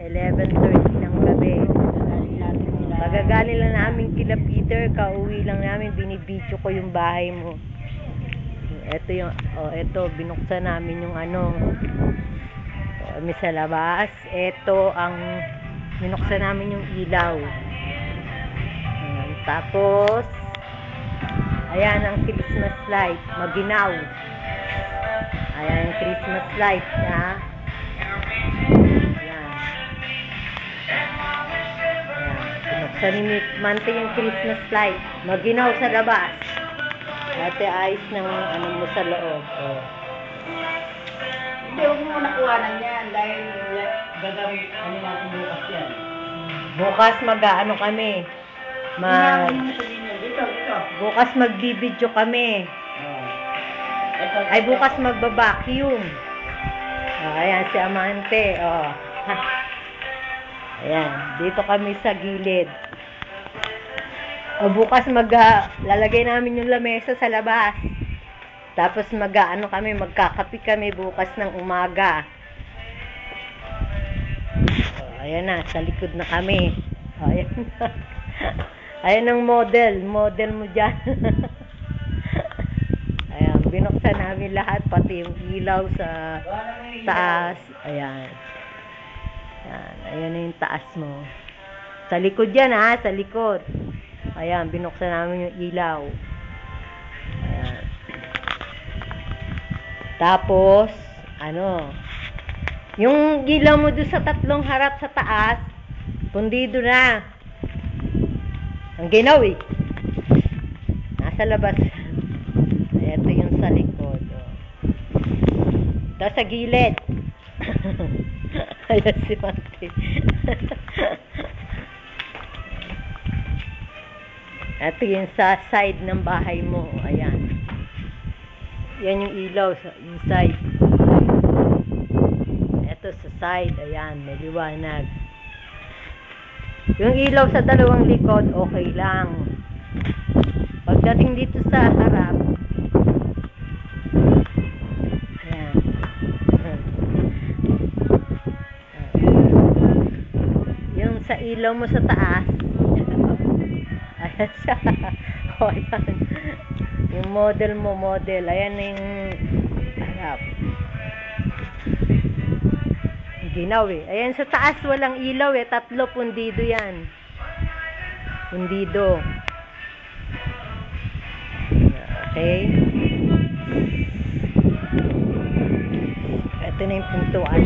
11:30 ng gabi. Pagagaling lang namin kila Peter, kauwi lang namin, binibidyo ko yung bahay mo. Ito yung, ito, binuksan namin yung ano, kami sa labas. Ito ang, binuksan namin yung ilaw. Ayan, tapos, ayan ang Christmas light, maginaw. Ayan yung Christmas light na, sa Mante yung Christmas light, maginaw sa labas. Ate, ayos ng ano mo sa loob. Hindi, huwag mo nakuhanan yan dahil gagawin ano natin bukas yan. Bukas mag-ano kami. Dito. Bukas magbibidyo kami. Ay, bukas magbabacuum. Ayan si Amante. Ayan, dito kami sa gilid. Bukas lalagay namin yung lamesa sa labas. Tapos kami, magkakapi kami bukas ng umaga. Ayan na, sa likod na kami. Ayan na. Ayan ang model mo dyan. Ayan, binuksan namin lahat, pati yung ilaw sa taas. Ayan. Ayan na yung taas mo. Sa likod yan ha, sa likod. Ayan, binuksan namin yung ilaw. Ayan. Tapos, yung ilaw mo doon sa tatlong harap sa taas, pundido na. Ang ginaw eh. Nasa labas. Ito yung sa likod. Ito sa gilid. Ayan si Mante. Ito yung sa side ng bahay mo. Ayan. Yan yung ilaw sa inside. Ito sa side. Ayan. May liwanag. Yung ilaw sa dalawang likod, okay lang. Pagdating dito sa harap, ayan. Yung sa ilaw mo sa taas, ayan siya. O, ayan. Yung model mo, ayan na yung harap. Ginaw eh. Ayan sa taas, walang ilaw eh. 3 pundido yan. Pundido. Okay. Ito na yung pintuan.